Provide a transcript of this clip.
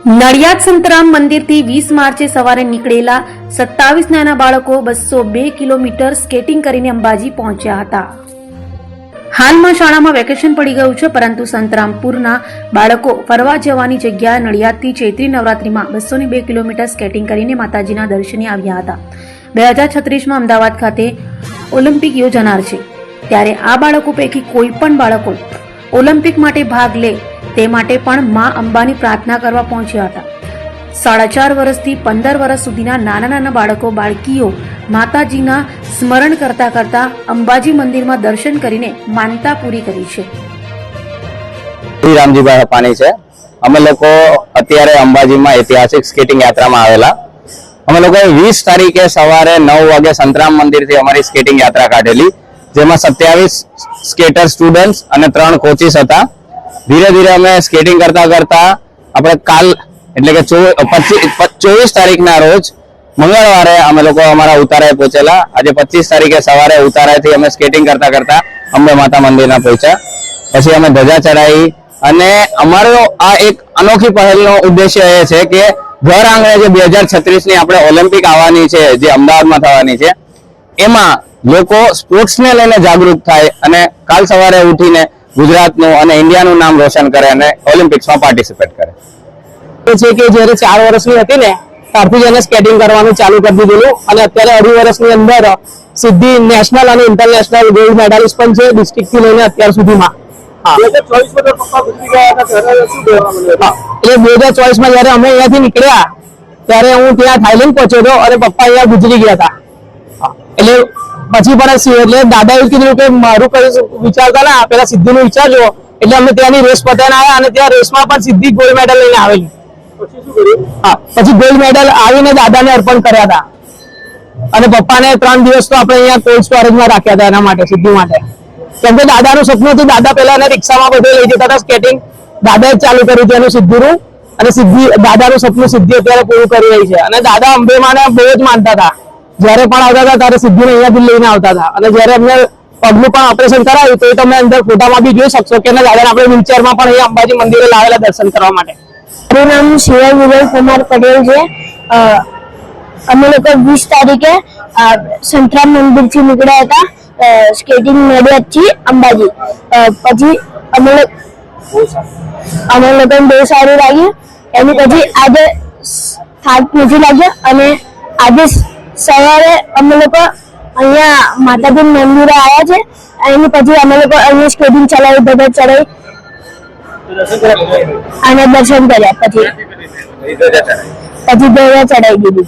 નડિયાદ સંતરામ મંદિરથી 20 માર્ચે સવારે નીકળેલા 27 નાના બાળકો 202 કિલોમીટર સ્કેટિંગ કરીને અંબાજી પહોંચ્યા હતા। હાલમાં શાળામાં વેકેશન પડી ગયું છે, પરંતુ સંતરામપુરના બાળકો ફરવા જવાની જગ્યા નડિયાદથી ચૈત્રી નવરાત્રીમાં 202 કિલોમીટર સ્કેટિંગ કરીને માતાજીના દર્શને આવ્યા હતા। 2036માં અમદાવાદ ખાતે ઓલિમ્પિક યોજાનાર છે, ત્યારે આ બાળકો પૈકી કોઈ પણ બાળકો ઓલિમ્પિક માટે ભાગ લે તે માટે પણ માં અંબાની પ્રાર્થના કરવા પહોંચ્યા હતા। 4.5 વર્ષથી 15 વર્ષ સુધીના નાના બાળકો બાળકીઓ માતાજીના સ્મરણ કરતા કરતા અંબાજી મંદિરમાં દર્શન કરીને માનતા પૂરી કરી છે। રામજીભાઈ હપાણી છે। અમે લોકો અત્યારે અંબાજીમાં ઐતિહાસિક સ્કેટિંગ યાત્રામાં આવેલા। અમે લોકોએ 20 તારીખે સવારે 9 વાગે સંતરામ મંદિરથી અમારી સ્કેટિંગ યાત્રા કાઢેલી, જેમાં 27 સ્કેટર સ્ટુડન્ટ્સ અને 3 કોચિસ હતા। ધીરે ધીરે અમે સ્કેટિંગ કરતા કરતા આપણે કાલ એટલે કે 24 તારીખના રોજ મંગળવારે અમે લોકો અમારા ઉતારાએ પહોંચેલા। આજે 25 તારીખે સવારે ઉતારાથી અમે સ્કેટિંગ કરતા કરતા અંબે માતા મંદિરના પહોંચ્યા। પછી અમે ધજા ચડાવી અને અમારો આ એક અનોખી પહેલનો ઉદ્દેશ્ય એ છે કે ઘર આંગણે જે 2036ની આપણે ઓલિમ્પિક આવવાની છે, જે અમદાવાદમાં થવાની છે, એમાં લોકો સ્પોર્ટ્સને લઈને જાગૃત થાય અને કાલ સવારે ઉઠીને ગુજરાતનું અને ઇન્ડિયાનું નામ રોશન કરે અને ઓલિમ્પિક્સમાં પાર્ટિસિપેટ કરે છે। કે જ્યારે 4 વર્ષની હતી ને ત્યારથી જ એને સ્કેટિંગ કરવાનું ચાલુ કરી દીધેલું અને અત્યારે 2.5 વર્ષની અંદર સીધી નેશનલ અને ઇન્ટરનેશનલ ગોલ્ડ મેડાલિસ્ટ પણ છે, ડિસ્ટ્રિક્ટથી લઈને અત્યાર સુધીમાં। 2024માં જયારે અમે અહીંયાથી નીકળ્યા ત્યારે હું ત્યાં થાઈલેન્ડ પહોંચ્યો હતો અને પપ્પા અહીંયા ગુજરી ગયા હતા। એટલે પછી પણ એટલે દાદા એવું કીધું કે મારું કઈ વિચારતા ના, પેલા સિદ્ધિનું વિચારજો। એટલે અમે ત્યાંની રેસ પતાવીને આવ્યા અને ત્યાં રેસમાં પણ સિદ્ધિ ગોલ્ડ મેડલ લઈને આવેલી। પછી ગોલ્ડ મેડલ આવીને દાદાને અર્પણ કર્યા હતા અને પપ્પાને 3 દિવસ તો આપણે અહીંયા કોલ્ડ સ્ટોરેજમાં રાખ્યા હતા એના માટે, સિદ્ધિ માટે। કેમ કે દાદાનું સપનું હતું, દાદા પહેલા એને રિક્ષામાં બધે લઈ જતા હતા સ્કેટિંગ, દાદાએ જ ચાલુ કર્યું હતું એનું સિદ્ધિનું, અને સિદ્ધિ દાદાનું સપનું સિદ્ધિ અત્યારે પૂરું કરી રહી છે। અને દાદા અંબેમાને બહુ જ માનતા હતા, જયારે પણ આવતા હતા ત્યારે સિદ્ધિને અહીંયાથી લઈને આવતા હતા। અને જયારે અમને પગનું પણ ઓપરેશન કરાવ્યું તો તમે અંદર ફોટામાં બી જોઈ શકશો કે દાદાને આપણે વ્હીલચેરમાં પણ અહીંયા અંબાજી મંદિરે લાવેલા દર્શન કરવા માટે। મારું નામ શિવા વિજય કુમાર પટેલ છે। અમે લોકો 20 તારીખે સંતરામ મંદિરથી નીકળ્યા હતા સ્કેટિંગ નડિયાદથી અંબાજી। પછી અમે લોકોને બહુ સારું લાગ્યું, એની પછી આજે થાક નથી લાગ્યો અને આજે સવારે અમે લોકો અહીંયા માતાજી મંદિરે આવ્યા છે। એની પછી અમે લોકો અહીંયા સ્કેટિંગ ચલાવી, ધજા ચડાવી અને દર્શન કર્યા, પછી ધજા ચડાવી દીધી।